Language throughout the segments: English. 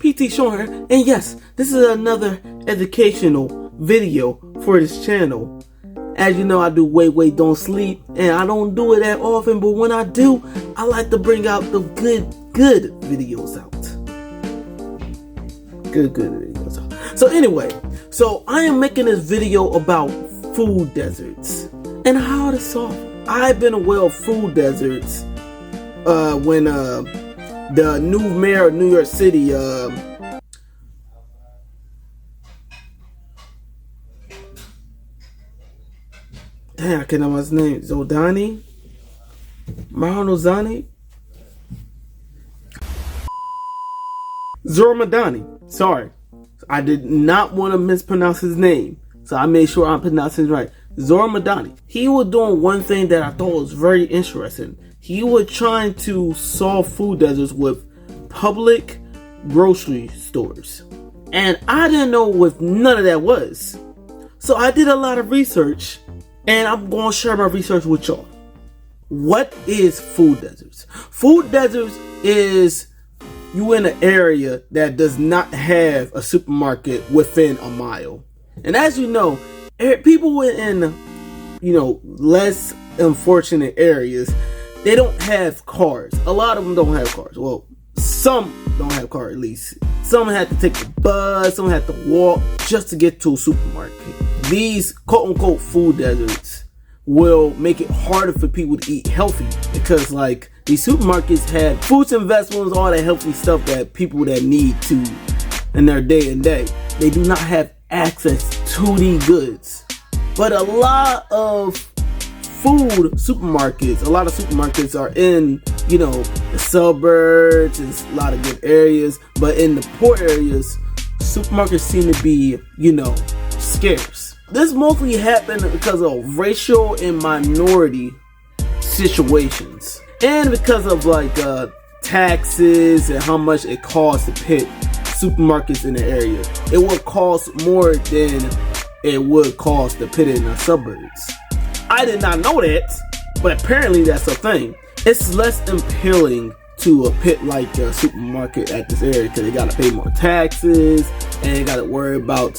PT Sean here, and yes, this is another educational video for this channel. As you know, I do Wait Don't Sleep, and I don't do it that often, but when I do, I like to bring out the good videos out. Good videos out. So anyway, I am making this video about food deserts and how to solve them. I've been aware of food deserts when the new mayor of New York City, damn, I can't remember his name. Zoramadani. Sorry, I did not want to mispronounce his name, so I made sure I'm pronouncing it right. Zoramadani. He was doing one thing that I thought was very interesting. He was trying to solve food deserts with public grocery stores, and I didn't know what none of that was. So I did a lot of research, and I'm going to share my research with y'all. What is food deserts? Food deserts is you in an area that does not have a supermarket within a mile. And as you know, people in, less unfortunate areas, they don't have cars. A lot of them don't have cars. Well, some don't have cars at least. Some have to take the bus, some have to walk just to get to a supermarket. These quote-unquote food deserts will make it harder for people to eat healthy because these supermarkets have fruits and vegetables, all that healthy stuff that people that need to in their day and day. They do not have access to these goods. But a lot of supermarkets are in, the suburbs and a lot of good areas. But in the poor areas, supermarkets seem to be, scarce. This mostly happened because of racial and minority situations. And because of taxes and how much it costs to pit supermarkets in the area. It would cost more than it would cost to pit it in the suburbs. I did not know that, but apparently that's a thing. It's less appealing to a pit a supermarket at this area because they gotta pay more taxes and they gotta worry about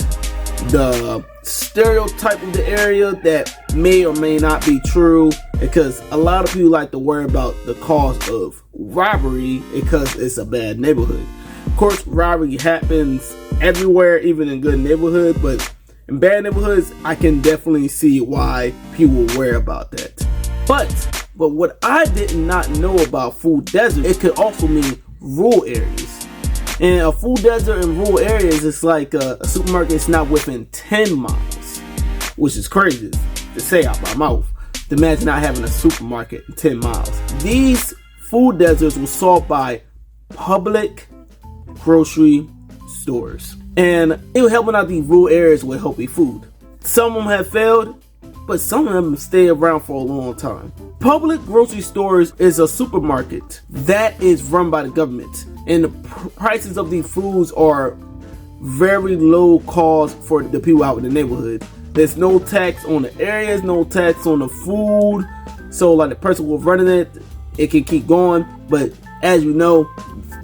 the stereotype of the area that may or may not be true, because a lot of people like to worry about the cost of robbery because it's a bad neighborhood. Of course, robbery happens everywhere, even in good neighborhoods, but in bad neighborhoods, I can definitely see why people worry about that. But what I did not know about food desert, it could also mean rural areas. And a food desert in rural areas is like a supermarket is not within 10 miles, which is crazy to say out my mouth. To imagine not having a supermarket in 10 miles. These food deserts were solved by public grocery stores. And it was helping out these rural areas with healthy food. Some of them have failed, but some of them stay around for a long time. Public grocery stores is a supermarket that is run by the government. And the prices of these foods are very low cost for the people out in the neighborhood. There's no tax on the areas, no tax on the food. So the person who's running it can keep going. But as you know,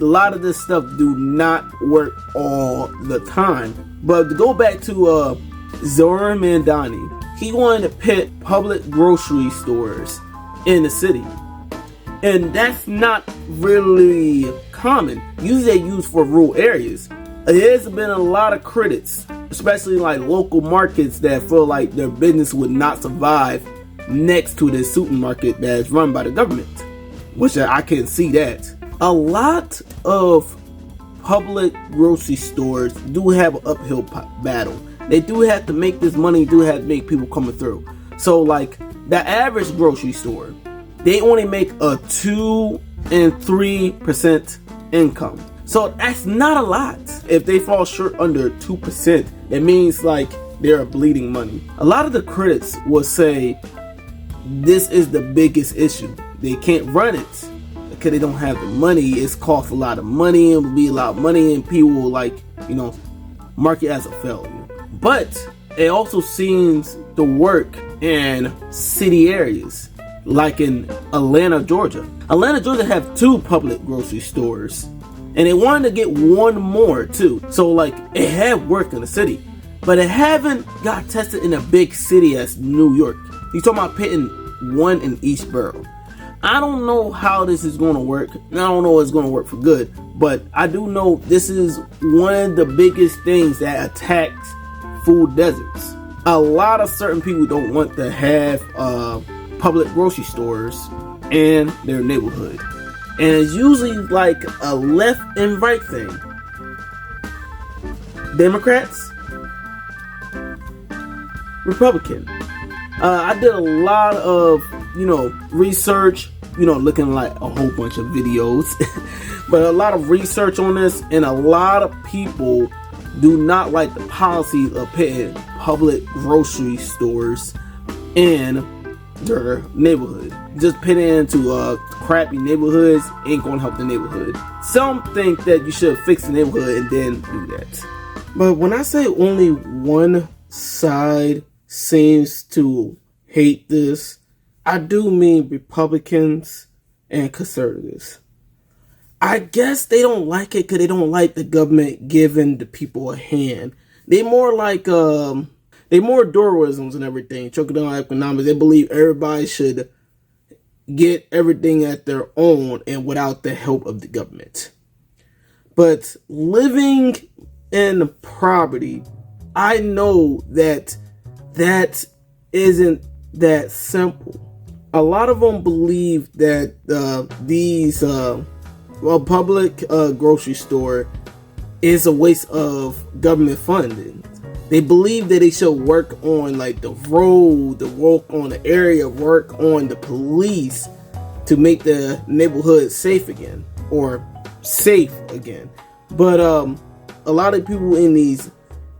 a lot of this stuff do not work all the time. But to go back to Zoramadani, he wanted to pit public grocery stores in the city. And that's not really common. Usually they use for rural areas. There's been a lot of critics, especially local markets, that feel like their business would not survive next to this supermarket that is run by the government, which I can see that. A lot of public grocery stores do have an uphill battle. They do have to make this money, do have to make people coming through. So the average grocery store, they only make a 2 and 3% income. So that's not a lot. If they fall short under 2%, it means they're bleeding money. A lot of the critics will say this is the biggest issue. They can't run it because they don't have the money. It's cost a lot of money, it will be a lot of money, and people will mark it as a failure. But it also seems to work in city areas. Like in Atlanta, Georgia. Atlanta, Georgia have 2 public grocery stores. And they wanted to get one more too. So like it had worked in the city, but it haven't got tested in a big city as New York. You're talking about putting one in each borough. I don't know how this is going to work. I don't know if it's going to work for good, but I do know this is one of the biggest things that attacks food deserts. A lot of certain people don't want to have public grocery stores in their neighborhood. And it's usually like a left and right thing. Democrats, Republican. I did a lot of, research, looking like a whole bunch of videos, but a lot of research on this, and a lot of people do not like the policy of putting public grocery stores in their neighborhood. Just putting it into crappy neighborhoods ain't gonna help the neighborhood. Some think that you should fix the neighborhood and then do that. But when I say only one side seems to hate this, I do mean Republicans and conservatives. I guess they don't like it because they don't like the government giving the people a hand. They more like they more Doroisms and everything, trickle-down economics. They believe everybody should get everything at their own and without the help of the government. But living in poverty, I know that isn't that simple. A lot of them believe that these public grocery store is a waste of government funding. They believe that they should work on like the road, the work on the area, work on the police to make the neighborhood safe again or safe again. But a lot of people in these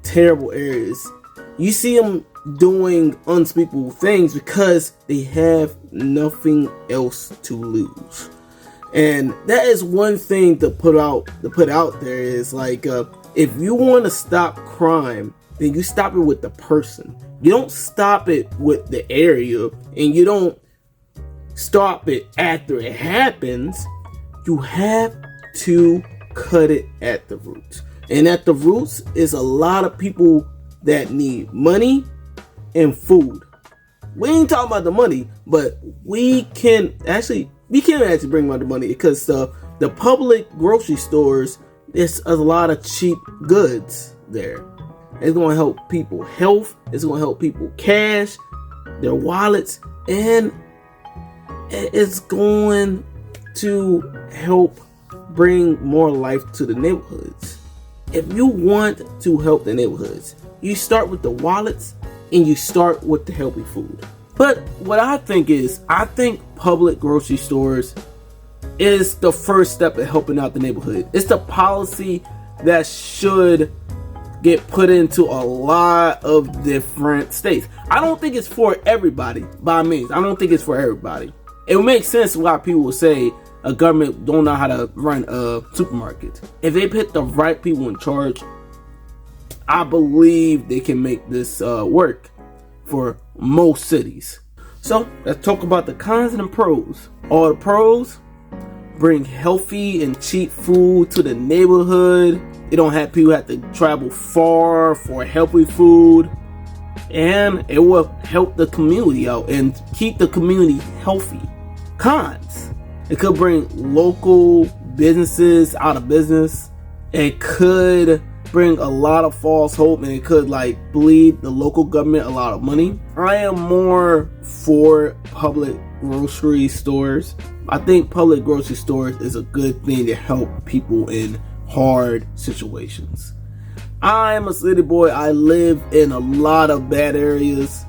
terrible areas, you see them doing unspeakable things because they have nothing else to lose. And that is one thing to put out there is like, if you want to stop crime, then you stop it with the person. You don't stop it with the area, and you don't stop it after it happens. You have to cut it at the roots. And at the roots is a lot of people that need money and food. We ain't talking about the money, but we can actually bring about the money because the public grocery stores, there's a lot of cheap goods there. It's going to help people health. It's going to help people cash, their wallets, and it's going to help bring more life to the neighborhoods. If you want to help the neighborhoods, you start with the wallets and you start with the healthy food. But what I think public grocery stores is the first step in helping out the neighborhood. It's the policy that should get put into a lot of different states. I don't think it's for everybody, by means. I don't think it's for everybody. It would make sense why people would say a government don't know how to run a supermarket. If they put the right people in charge, I believe they can make this work for most cities. So let's talk about the cons and the pros. All the pros: bring healthy and cheap food to the neighborhood. You don't have people have to travel far for healthy food, and it will help the community out and keep the community healthy. Cons: it could bring local businesses out of business. It could bring a lot of false hope, and it could bleed the local government a lot of money. I am more for public grocery stores. I think public grocery stores is a good thing to help people in hard situations. I am a city boy. I live in a lot of bad areas.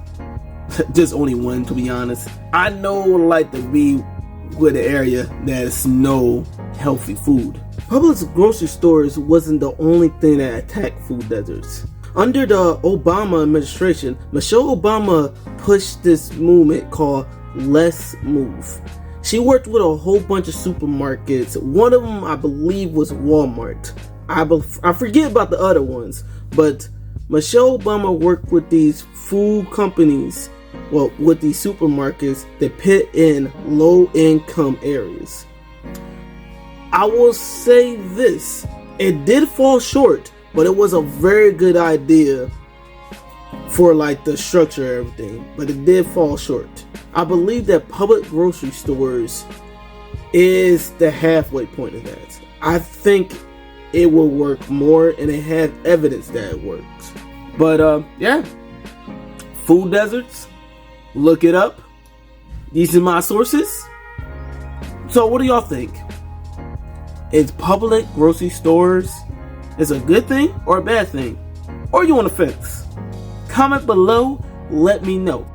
Just only one, to be honest. I know what I like to be with an area that is no healthy food. Public grocery stores wasn't the only thing that attacked food deserts. Under the Obama administration, Michelle Obama pushed this movement called Let's Move. She worked with a whole bunch of supermarkets. One of them, I believe, was Walmart. I forget about the other ones, but Michelle Obama worked with these food companies, with these supermarkets that put in low-income areas. I will say this. It did fall short, but it was a very good idea for like the structure and everything. But it did fall short. I believe that public grocery stores is the halfway point of that. I think it will work more, and they have evidence that it works. But yeah, food deserts, look it up. These are my sources. So what do y'all think? Is public grocery stores is a good thing or a bad thing? Or you on the fence? Comment below, let me know.